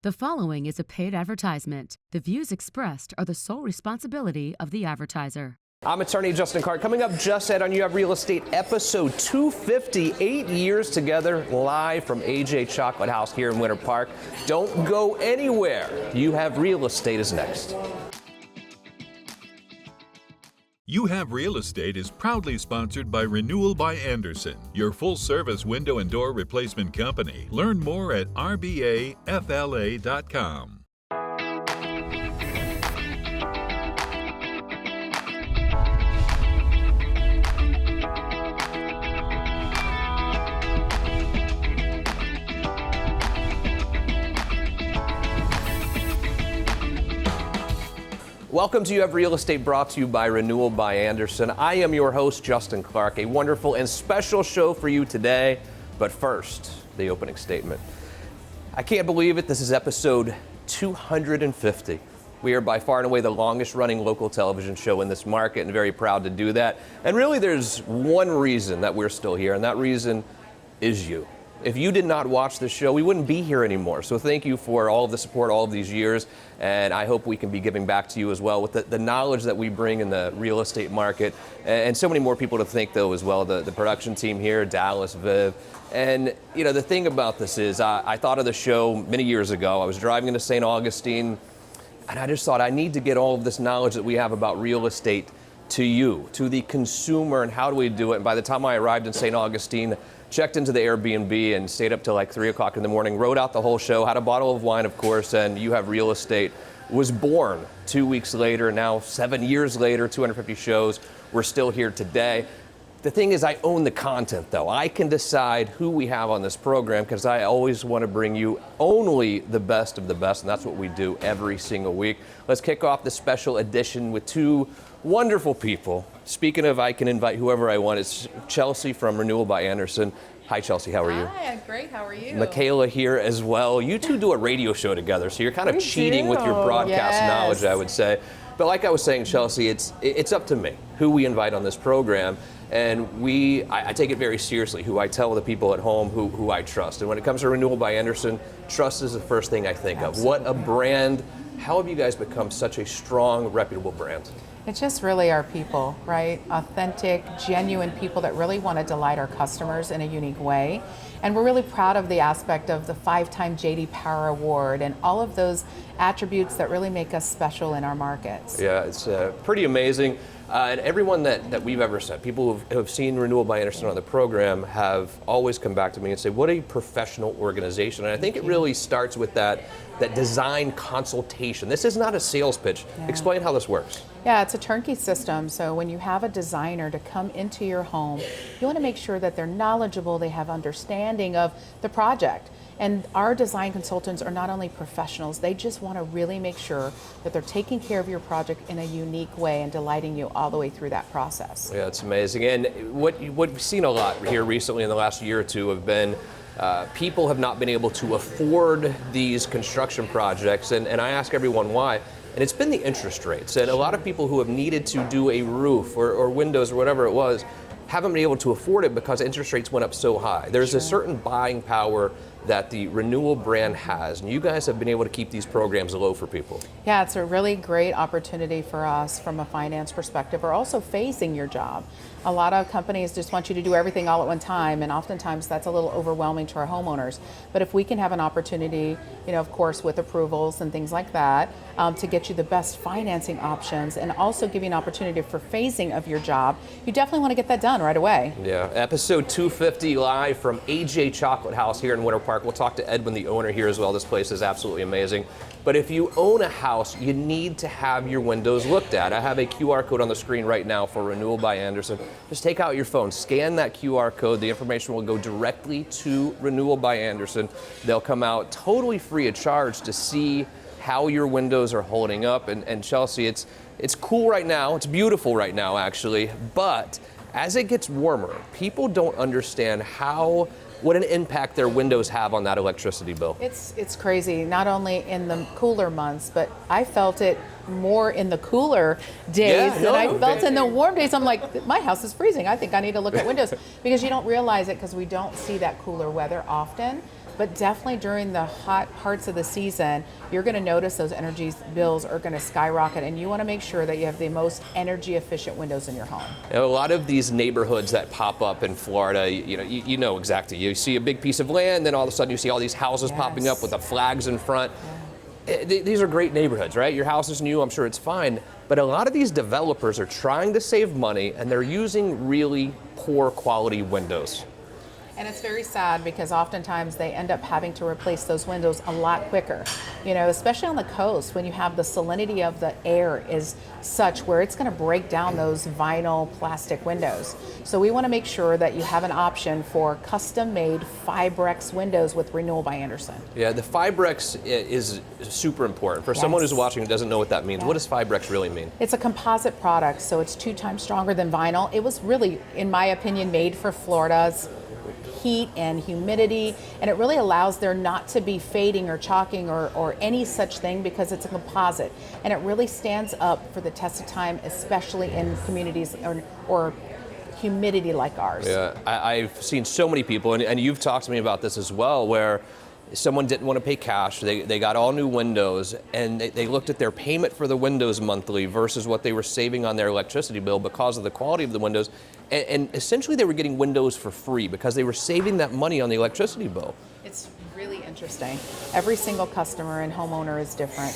The following is a paid advertisement. The views expressed are the sole responsibility of the advertiser. I'm attorney Justin Clark. Coming up just ahead on You Have Real Estate, episode 250, 8 years together, live from AJ Chocolate House here in Winter Park. Don't go anywhere. You Have Real Estate is next. You Have Real Estate is proudly sponsored by Renewal by Andersen, your full-service window and door replacement company. Learn more at rbafla.com. Welcome to You Have Real Estate, brought to you by Renewal by Andersen. I am your host, Justin Clark. A wonderful and special show for you today. But first, the opening statement. I can't believe it. This is episode 250. We are by far and away the longest running local television show in this market, and very proud to do that. And really, there's one reason that we're still here, and that reason is you. If you did not watch this show, we wouldn't be here anymore. So thank you for all of the support all of these years. And I hope we can be giving back to you as well with the knowledge that we bring in the real estate market. And so many more people to thank, though, as well. The production team here, Dallas, Viv. And, you know, the thing about this is I thought of the show many years ago. I was driving into St. Augustine, and I just thought I need to get all of this knowledge that we have about real estate to you, to the consumer, and how do we do it. And by the time I arrived in St. Augustine, checked into the Airbnb and stayed up till like 3 o'clock in the morning, wrote out the whole show, had a bottle of wine, of course, and You Have Real Estate was born 2 weeks later. Now, 7 years later, 250 shows, we're still here today. The thing is, I own the content, though. I can decide who we have on this program because I always want to bring you only the best of the best, and that's what we do every single week. Let's kick off the special edition with two wonderful people. Speaking of, I can invite whoever I want. It's Chelsea from Renewal by Andersen. Hi, Chelsea. How are you? Hi, I'm great. How are you? Michaela here as well. You two do a radio show together, so you're kind of cheating with your broadcast knowledge, I would say. But like I was saying, Chelsea, it's up to me who we invite on this program. And I take it very seriously, who I tell the people at home who I trust. And when it comes to Renewal by Andersen, trust is the first thing I think of. What a brand. How have you guys become such a strong, reputable brand? It's just really our people, right? Authentic, genuine people that really want to delight our customers in a unique way. And we're really proud of the aspect of the 5-time J.D. Power Award and all of those attributes that really make us special in our markets. Yeah, it's pretty amazing. And everyone that we've ever sent, people who have seen Renewal by Andersen on the program, have always come back to me and say, what a professional organization. And I think it really starts with that design consultation. This is not a sales pitch. Yeah. Explain how this works. Yeah, it's a turnkey system. So when you have a designer to come into your home, you want to make sure that they're knowledgeable, they have understanding of the project. And our design consultants are not only professionals, they just want to really make sure that they're taking care of your project in a unique way and delighting you all the way through that process. Yeah, it's amazing. And what we've seen a lot here recently in the last year or two have been people have not been able to afford these construction projects. And I ask everyone why. And it's been the interest rates. And a lot of people who have needed to do a roof or windows or whatever it was haven't been able to afford it because interest rates went up so high. There's a certain buying power that the Renewal brand has, and you guys have been able to keep these programs low for people. Yeah, it's a really great opportunity for us from a finance perspective, or also phasing your job. A lot of companies just want you to do everything all at one time, and oftentimes that's a little overwhelming to our homeowners. But if we can have an opportunity, you know, of course, with approvals and things like that, to get you the best financing options and also give you an opportunity for phasing of your job, you definitely want to get that done right away. Yeah, episode 250 live from AJ Chocolate House here in Winter Park. We'll talk to Edwin, the owner here as well. This place is absolutely amazing. But if you own a house, you need to have your windows looked at. I have a QR code on the screen right now for Renewal by Andersen. Just take out your phone, scan that QR code. The information will go directly to Renewal by Andersen. They'll come out totally free of charge to see how your windows are holding up. And Chelsea, it's cool right now. It's beautiful right now, actually. But as it gets warmer, people don't understand what an impact their windows have on that electricity bill. It's crazy, not only in the cooler months, but I felt it more in the cooler days than I felt in the warm days. I'm like, my house is freezing. I think I need to look at windows because you don't realize it because we don't see that cooler weather often. But definitely during the hot parts of the season, you're going to notice those energy bills are going to skyrocket, and you want to make sure that you have the most energy efficient windows in your home. A lot of these neighborhoods that pop up in Florida, you know exactly. You see a big piece of land, then all of a sudden you see all these houses popping up with the flags in front. These are great neighborhoods, right? Your house is new, I'm sure it's fine. But a lot of these developers are trying to save money, and they're using really poor quality windows. And it's very sad because oftentimes they end up having to replace those windows a lot quicker. Especially on the coast, when you have the salinity of the air is such where it's going to break down those vinyl plastic windows. So we want to make sure that you have an option for custom-made Fibrex windows with Renewal by Andersen. Yeah, the Fibrex is super important. For someone who's watching who doesn't know what that means, what does Fibrex really mean? It's a composite product, so it's 2 times stronger than vinyl. It was really, in my opinion, made for Florida's heat and humidity, and it really allows there not to be fading or chalking or any such thing because it's a composite, and it really stands up for the test of time, especially in communities or humidity like ours. Yeah, I've seen so many people, and you've talked to me about this as well, where someone didn't want to pay cash. They got all new windows, and they looked at their payment for the windows monthly versus what they were saving on their electricity bill because of the quality of the windows. And essentially they were getting windows for free because they were saving that money on the electricity bill. It's really interesting. Every single customer and homeowner is different.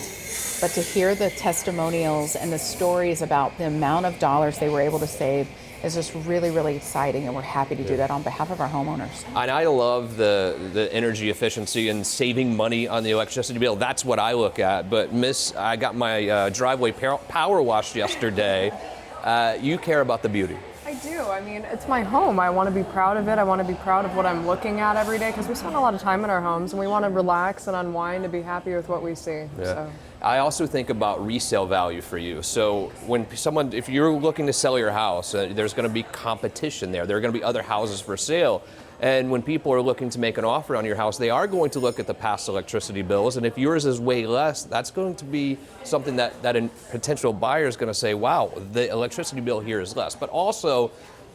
But to hear the testimonials and the stories about the amount of dollars they were able to save is just really, really exciting, and we're happy to do that on behalf of our homeowners. And I love the energy efficiency and saving money on the electricity bill. That's what I look at. But I got my driveway power washed yesterday. You care about the beauty. I do. I mean, it's my home. I want to be proud of it. I want to be proud of what I'm looking at every day because we spend a lot of time in our homes and we want to relax and unwind and be happy with what we see. Yeah. So. I also think about resale value for you. So if you're looking to sell your house, there's going to be competition there. There are going to be other houses for sale. And when people are looking to make an offer on your house, they are going to look at the past electricity bills. And if yours is way less, that's going to be something that a potential buyer is going to say, wow, the electricity bill here is less. But also,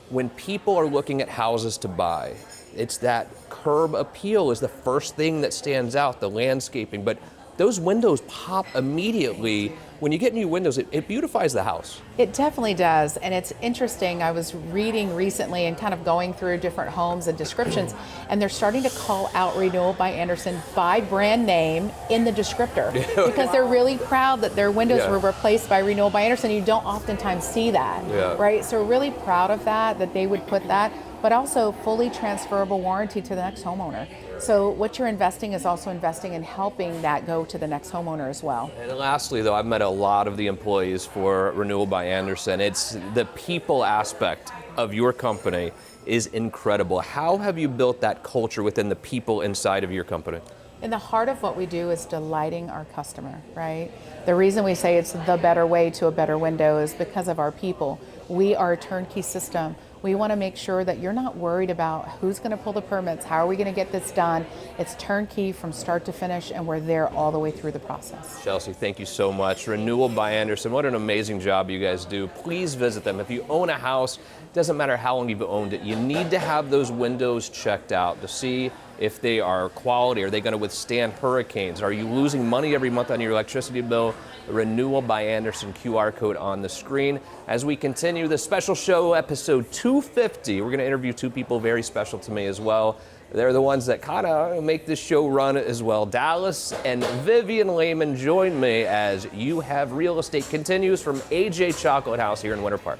when people are looking at houses to buy, it's that curb appeal is the first thing that stands out, the landscaping. But those windows pop immediately. When you get new windows, it beautifies the house. It definitely does, and it's interesting. I was reading recently and kind of going through different homes and descriptions, and they're starting to call out Renewal by Andersen by brand name in the descriptor because they're really proud that their windows were replaced by Renewal by Andersen. You don't oftentimes see that, right? So we're really proud of that they would put that, but also fully transferable warranty to the next homeowner. So what you're investing is also investing in helping that go to the next homeowner as well. And lastly, though, I've met a lot of the employees for Renewal by Andersen. It's the people aspect of your company is incredible. How have you built that culture within the people inside of your company? In the heart of what we do is delighting our customer, right? The reason we say it's the better way to a better window is because of our people. We are a turnkey system. We want to make sure that you're not worried about who's going to pull the permits, how are we going to get this done. It's turnkey from start to finish, and we're there all the way through the process. Chelsea, thank you so much. Renewal by Andersen, what an amazing job you guys do. Please visit them. If you own a house, it doesn't matter how long you've owned it, you need to have those windows checked out to see if they are quality. Are they going to withstand hurricanes? Are you losing money every month on your electricity bill? The Renewal by Andersen QR code on the screen. As we continue the special show, episode 250, we're going to interview two people very special to me as well. They're the ones that kind of make this show run as well. Dallas and Vivian Lehman join me as You Have Real Estate continues from AJ Chocolate House here in Winter Park.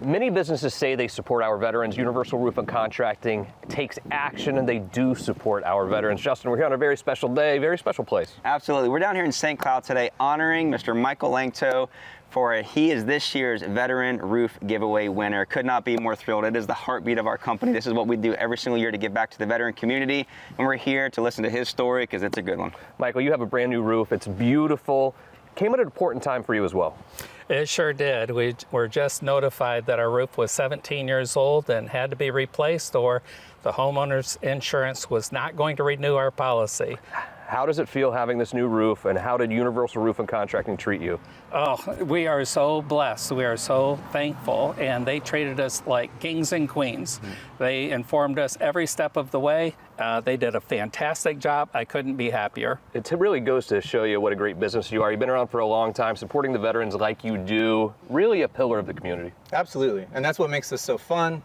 Many businesses say they support our veterans. Universal Roof and Contracting takes action, and they do support our veterans. Justin, we're here on a very special day, very special place. Absolutely. We're down here in St. Cloud today honoring Mr. Michael Langto he is this year's Veteran Roof Giveaway winner. Could not be more thrilled. It is the heartbeat of our company. This is what we do every single year to give back to the veteran community, and we're here to listen to his story because it's a good one. Michael, you have a brand new roof. It's beautiful. Came at an important time for you as well. It sure did. We were just notified that our roof was 17 years old and had to be replaced, or the homeowner's insurance was not going to renew our policy. How does it feel having this new roof, and how did Universal Roof and Contracting treat you? Oh, we are so blessed. We are so thankful, and they treated us like kings and queens. They informed us every step of the way. They did a fantastic job. I couldn't be happier. It really goes to show you what a great business you are. You've been around for a long time, supporting the veterans like you do, really a pillar of the community. Absolutely, and that's what makes this so fun.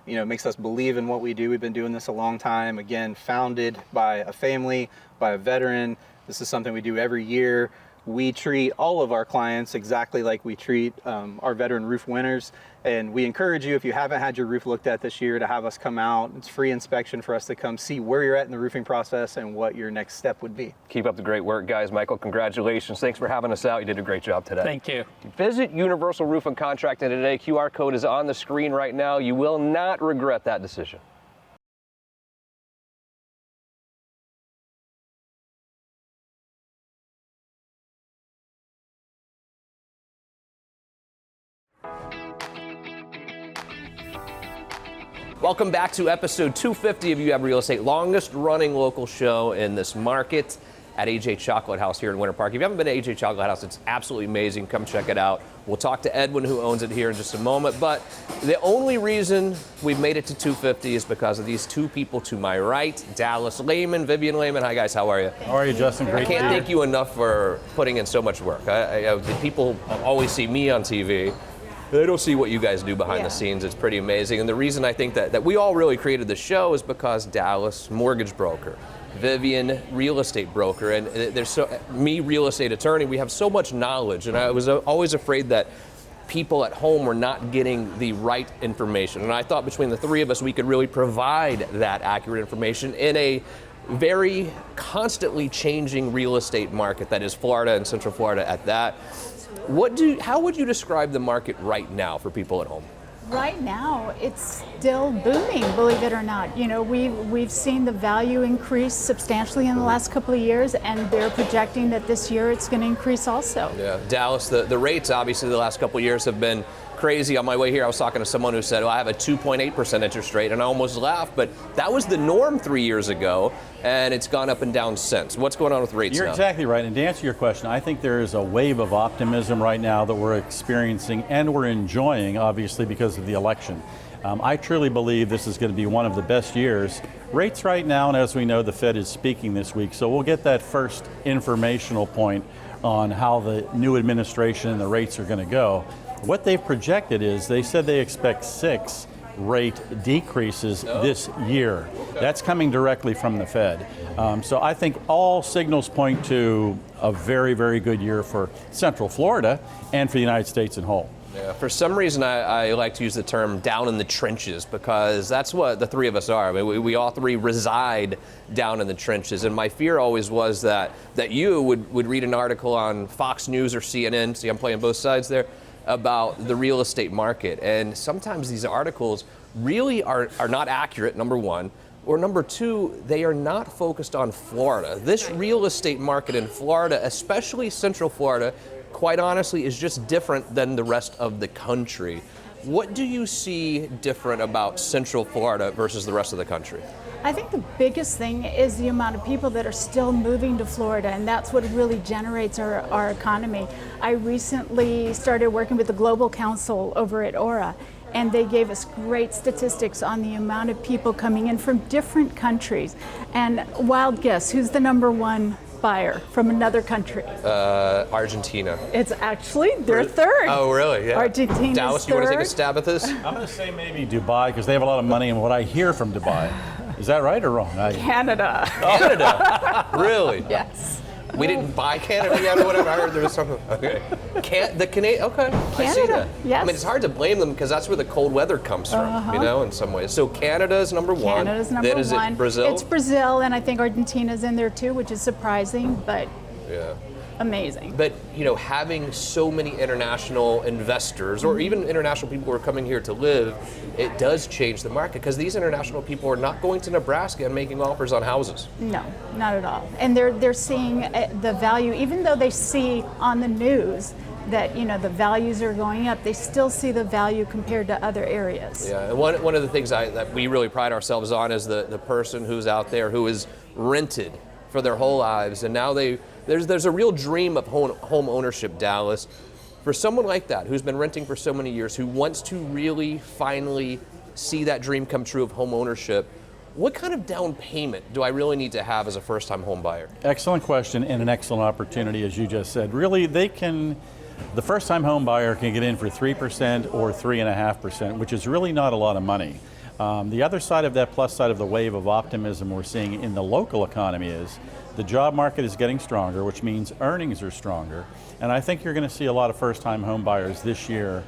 It makes us believe in what we do. We've been doing this a long time. Again, founded by a family, by a veteran. This is something we do every year. We treat all of our clients exactly like we treat our veteran roof winners. And we encourage you, if you haven't had your roof looked at this year, to have us come out. It's free inspection for us to come see where you're at in the roofing process and what your next step would be. Keep up the great work, guys. Michael, congratulations. Thanks for having us out. You did a great job today. Thank you. Visit Universal Roof and Contracting today. QR code is on the screen right now. You will not regret that decision. Welcome back to episode 250 of You Have Real Estate, longest running local show in this market at AJ Chocolate House here in Winter Park. If you haven't been to AJ Chocolate House, it's absolutely amazing. Come check it out. We'll talk to Edwin, who owns it, here in just a moment. But the only reason we've made it to 250 is because of these two people to my right, Dallas Lehman, Vivian Lehman. Hi, guys. How are you? How are you, Justin? Great. I can't thank you enough for putting in so much work. The people always see me on TV. They don't see what you guys do behind the scenes. It's pretty amazing. And the reason I think that we all really created the show is because Dallas, mortgage broker, Vivian, real estate broker, and there's me, real estate attorney, we have so much knowledge. And I was always afraid that people at home were not getting the right information. And I thought between the three of us, we could really provide that accurate information in a very constantly changing real estate market that is Florida and Central Florida at that. How would you describe the market right now for people at home? Right now, it's still booming, believe it or not. We've seen the value increase substantially in the last couple of years, and they're projecting that this year it's going to increase also. Yeah, Dallas, the rates obviously the last couple of years have been crazy. On my way here, I was talking to someone who said, well, I have a 2.8% interest rate, and I almost laughed, but that was the norm 3 years ago, and it's gone up and down since. What's going on with rates now? You're exactly right, and to answer your question, I think there is a wave of optimism right now that we're experiencing and we're enjoying, obviously, because of the election. I truly believe this is going to be one of the best years. Rates right now, and as we know, the Fed is speaking this week, so we'll get that first informational point on how the new administration and the rates are going to go. What they've projected is they said they expect 6 rate decreases this year. That's coming directly from the Fed. So I think all signals point to a very, very good year for Central Florida and for the United States in whole. Yeah, for some reason, I like to use the term down in the trenches because that's what the three of us are. I mean, we all three reside down in the trenches. And my fear always was that you would read an article on Fox News or CNN, see I'm playing both sides there, about the real estate market. And sometimes these articles really are not accurate, number one. Or number two, they are not focused on Florida. This real estate market in Florida, especially Central Florida, quite honestly, is just different than the rest of the country. What do you see different about Central Florida versus the rest of the country? I think the biggest thing is the amount of people that are still moving to Florida, and that's what really generates our economy. I recently started working with the Global Council over at Aura, and they gave us great statistics on the amount of people coming in from different countries. And wild guess, who's the number one buyer from another country? Argentina. It's actually their third. Oh, really? Yeah. Argentina's Dallas, third. you want to take a stab at this? I'm going to say maybe Dubai because they have a lot of money and what I hear from Dubai. Is that right or wrong? Canada. Canada? Really? Yes. We didn't buy Canada yet or whatever. I heard there was something. Okay. The Canadian. Okay. I see that. Yes. I mean, it's hard to blame them because that's where the cold weather comes from, in some ways. So Canada is number one. Canada's number then is one. It Brazil? It's Brazil, and I think Argentina's in there too, which is surprising, but amazing. But, having so many international investors or even international people who are coming here to live, it does change the market because these international people are not going to Nebraska and making offers on houses. No, not at all. And they're seeing the value, even though they see on the news that the values are going up, they still see the value compared to other areas. Yeah, and one of the things that we really pride ourselves on is the person who's out there who is rented for their whole lives, and now there's a real dream of home ownership, Dallas. For someone like that who's been renting for so many years, who wants to really finally see that dream come true of home ownership, what kind of down payment do I really need to have as a first-time home buyer? Excellent question and an excellent opportunity, as you just said. Really, the first-time home buyer can get in for 3% or 3.5%, which is really not a lot of money. The other side of that, plus side of the wave of optimism we're seeing in the local economy is the job market is getting stronger, which means earnings are stronger. And I think you're going to see a lot of first-time home buyers this year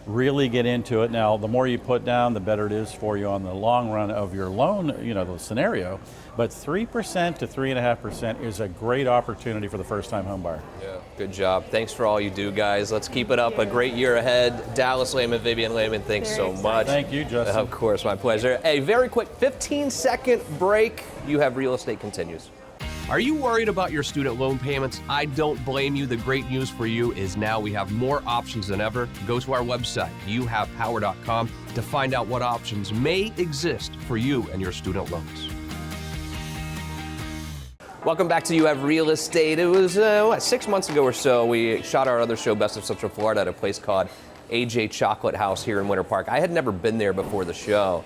really get into it. Now, the more you put down, the better it is for you on the long run of your loan, the scenario. But 3% to 3.5% is a great opportunity for the first-time home buyer. Yeah, good job. Thanks for all you do, guys. Let's keep it up. A great year ahead. Dallas Lehman, Vivian Lehman, thanks so much. Thank you, Justin. Of course, my pleasure. A very quick 15-second break. You have Real Estate Continues. Are you worried about your student loan payments? I don't blame you. The great news for you is now we have more options than ever. Go to our website, youhavepower.com, to find out what options may exist for you and your student loans. Welcome back to You Have Real Estate. It was 6 months ago or so, we shot our other show, Best of Central Florida, at a place called AJ Chocolate House here in Winter Park. I had never been there before the show.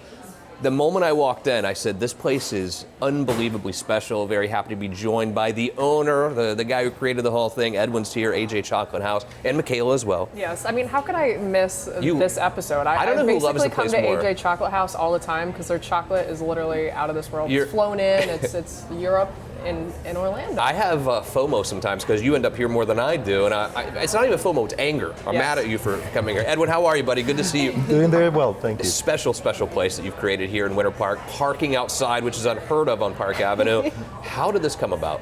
The moment I walked in, I said, this place is unbelievably special. Very happy to be joined by the owner, the guy who created the whole thing. Edwin's here, AJ Chocolate House, and Michaela as well. Yes, I mean, how could I miss this episode? I don't know who loves the place more. I basically come to AJ Chocolate House all the time because their chocolate is literally out of this world. It's flown in, it's Europe. In Orlando. I have FOMO sometimes because you end up here more than I do, and it's not even FOMO, it's anger. I'm mad at you for coming here. Edwin, how are you, buddy? Good to see you. Doing very well, thank you. Special place that you've created here in Winter Park. Parking outside, which is unheard of on Park Avenue. How did this come about?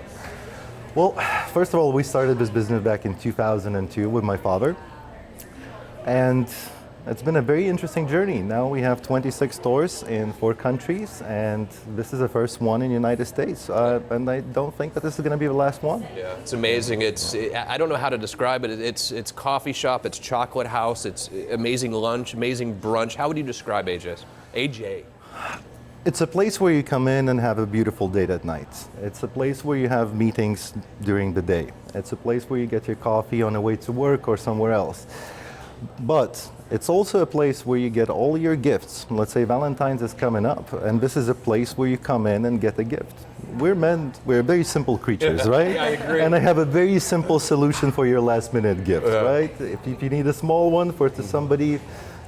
Well, first of all, we started this business back in 2002 with my father, and it's been a very interesting journey. Now we have 26 stores in 4 countries, and this is the first one in the United States. And I don't think that this is going to be the last one. Yeah, it's amazing. I don't know how to describe it. It's coffee shop, it's chocolate house, it's amazing lunch, amazing brunch. How would you describe AJ? It's a place where you come in and have a beautiful date at night. It's a place where you have meetings during the day. It's a place where you get your coffee on the way to work or somewhere else. But it's also a place where you get all your gifts. Let's say Valentine's is coming up, and this is a place where you come in and get a gift. We're very simple creatures, right? I agree. And I have a very simple solution for your last minute gift, right? If you need a small one to somebody,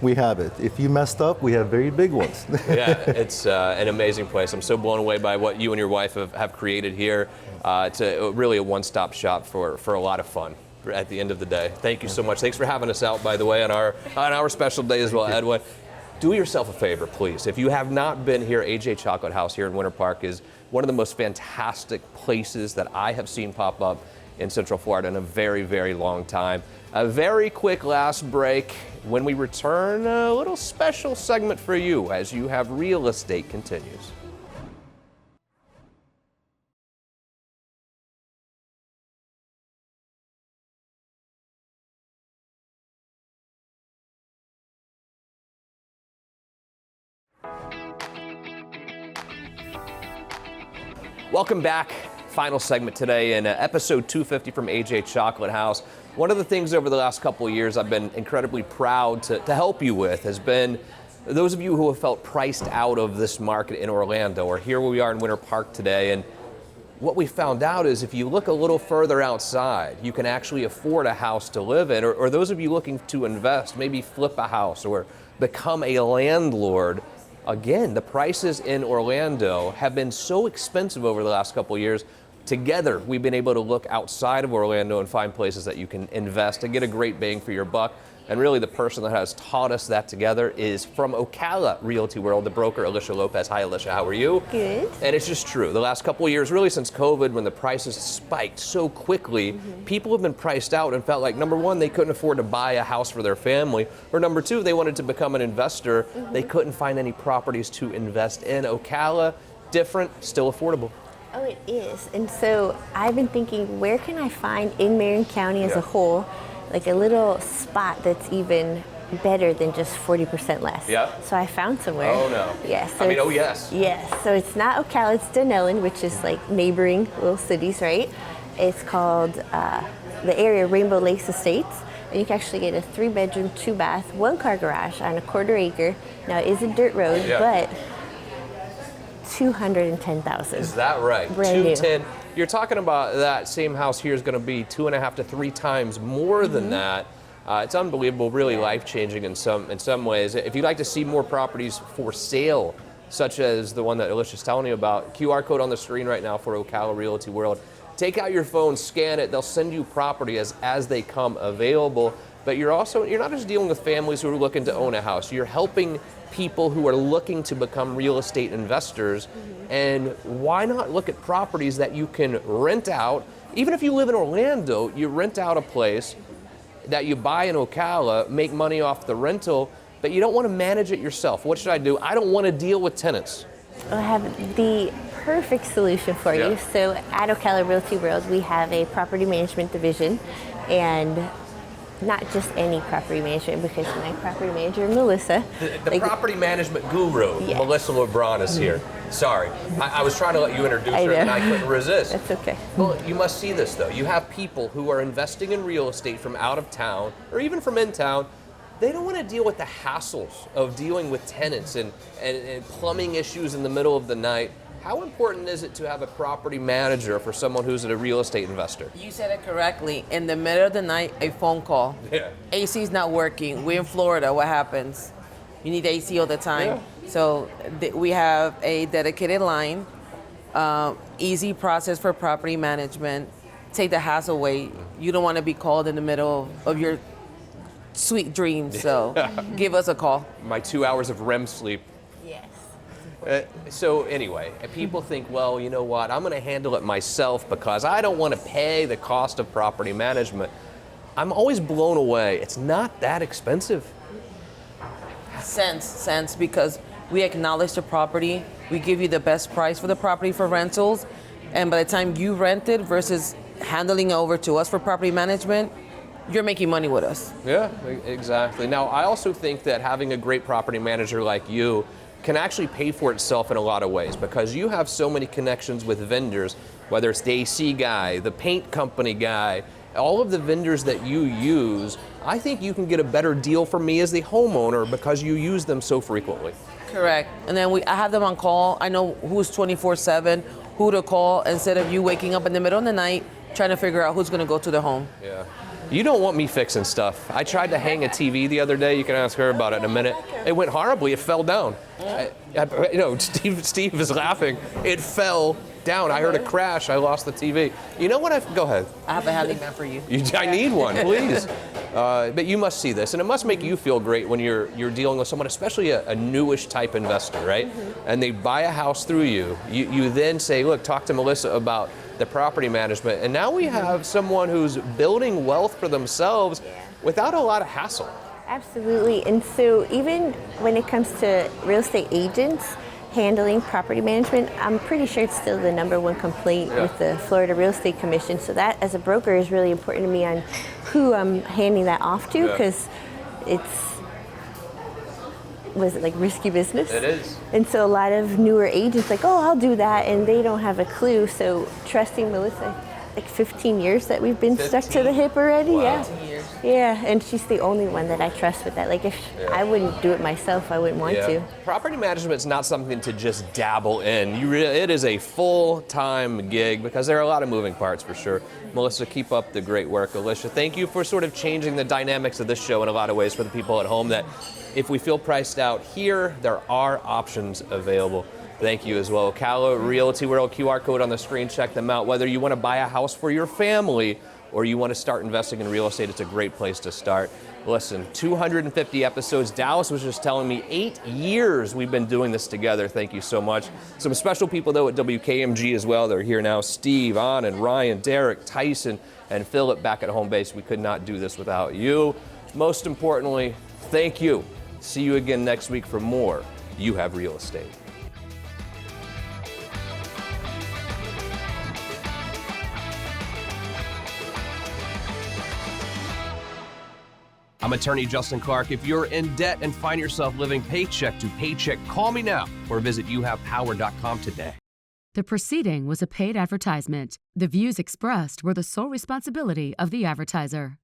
we have it. If you messed up, we have very big ones. Yeah, it's an amazing place. I'm so blown away by what you and your wife have created here. It's really a one-stop shop for a lot of fun at the end of the day. Thank you so much. Thanks for having us out, by the way, on our special day as well, Edwin. Do yourself a favor, please. If you have not been here, AJ Chocolate House here in Winter Park is one of the most fantastic places that I have seen pop up in Central Florida in a very, very long time. A very quick last break. When we return, a little special segment for you as You Have Real Estate continues. Welcome back. Final segment today in episode 250 from AJ Chocolate House. One of the things over the last couple of years I've been incredibly proud to help you with has been those of you who have felt priced out of this market in Orlando, or here we are in Winter Park today. And what we found out is if you look a little further outside, you can actually afford a house to live in, or those of you looking to invest, maybe flip a house or become a landlord. Again, the prices in Orlando have been so expensive over the last couple of years. Together, we've been able to look outside of Orlando and find places that you can invest and get a great bang for your buck. And really the person that has taught us that together is from Ocala Realty World, the broker, Elisha Lopez. Hi, Elisha, how are you? Good. And it's just true. The last couple of years, really since COVID, when the prices spiked so quickly, people have been priced out and felt like, number one, they couldn't afford to buy a house for their family, or number two, they wanted to become an investor. They couldn't find any properties to invest in. Ocala, different, still affordable. Oh, it is. And so I've been thinking, where can I find in Marion County as a whole, like a little spot that's even better than just 40% less. Yeah. So I found somewhere. Oh no. Yes. I mean, oh yes. Yes. So it's not Ocala, it's Denellen, which is like neighboring little cities, right? It's called the area Rainbow Lakes Estates. And you can actually get a 3-bedroom, 2-bath, 1-car garage on a 1/4 acre. Now it is a dirt road, but $210,000. Is that right? Brand new. 210. You're talking about that same house here is going to be 2.5 to 3 times more than that. It's unbelievable, really life-changing in some ways. If you'd like to see more properties for sale, such as the one that Elisha's telling you about, QR code on the screen right now for Ocala Realty World. Take out your phone, scan it. They'll send you property as they come available. But you're not just dealing with families who are looking to own a house. You're helping people who are looking to become real estate investors. And why not look at properties that you can rent out? Even if you live in Orlando, you rent out a place that you buy in Ocala, make money off the rental, but you don't want to manage it yourself. What should I do? I don't want to deal with tenants. I have the perfect solution for you. So at Ocala Realty World, we have a property management division, and not just any property management, because my property manager, Melissa. The property management guru, Melissa Lebron, is here. Sorry, I was trying to let you introduce her and I couldn't resist. That's okay. Well, you must see this though. You have people who are investing in real estate from out of town or even from in town. They don't want to deal with the hassles of dealing with tenants and plumbing issues in the middle of the night. How important is it to have a property manager for someone who's a real estate investor? You said it correctly. In the middle of the night, a phone call. Yeah. AC's not working. We're in Florida. What happens? You need AC all the time. Yeah. So we have a dedicated line, easy process for property management. Take the hassle away. You don't want to be called in the middle of your sweet dreams. So give us a call. My 2 hours of REM sleep. So anyway, people think, well, you know what, I'm going to handle it myself because I don't want to pay the cost of property management. I'm always blown away. It's not that expensive. Sense, because we acknowledge the property. We give you the best price for the property for rentals. And by the time you rent it versus handling it over to us for property management, you're making money with us. Yeah, exactly. Now, I also think that having a great property manager like you can actually pay for itself in a lot of ways because you have so many connections with vendors, whether it's the AC guy, the paint company guy, all of the vendors that you use. I think you can get a better deal for me as the homeowner because you use them so frequently. Correct. And then I have them on call. I know who's 24/7, who to call instead of you waking up in the middle of the night trying to figure out who's going to go to their home. Yeah. You don't want me fixing stuff. I tried to hang a TV the other day. You can ask her about it in a minute. It went horribly. It fell down. Steve is laughing. It fell down. I heard a crash. I lost the TV. You know what? Go ahead. I have a handyman for you. I need one, please. But you must see this, and it must make you feel great when you're dealing with someone, especially a newish type investor, right? Mm-hmm. And they buy a house through you. You then say, look, talk to Melissa about the property management, and now we have someone who's building wealth for themselves without a lot of hassle. Absolutely. And so even when it comes to real estate agents handling property management, I'm pretty sure it's still the #1 complaint with the Florida Real Estate Commission. So that, as a broker, is really important to me on who I'm handing that off to, because was it like risky business? It is. And so a lot of newer agents like, oh, I'll do that, and they don't have a clue. So trusting Melissa, like 15 years that we've been stuck to the hip already. Wow. 15 years. Yeah, and she's the only one that I trust with that. Like if I wouldn't do it myself, I wouldn't want to. Property management is not something to just dabble in. It is a full-time gig because there are a lot of moving parts for sure. Melissa, keep up the great work. Elisha, thank you for sort of changing the dynamics of this show in a lot of ways for the people at home, that if we feel priced out here, there are options available. Thank you as well. Ocala Realty World, QR code on the screen, check them out. Whether you want to buy a house for your family or you want to start investing in real estate, it's a great place to start. Listen, 250 episodes. Dallas was just telling me 8 years we've been doing this together. Thank you so much. Some special people, though, at WKMG as well. They're here now. Steve, Anand, Ryan, Derek, Tyson, and Philip back at home base. We could not do this without you. Most importantly, thank you. See you again next week for more You Have Real Estate. I'm attorney Justin Clark. If you're in debt and find yourself living paycheck to paycheck, call me now or visit youhavepower.com today. The proceeding was a paid advertisement. The views expressed were the sole responsibility of the advertiser.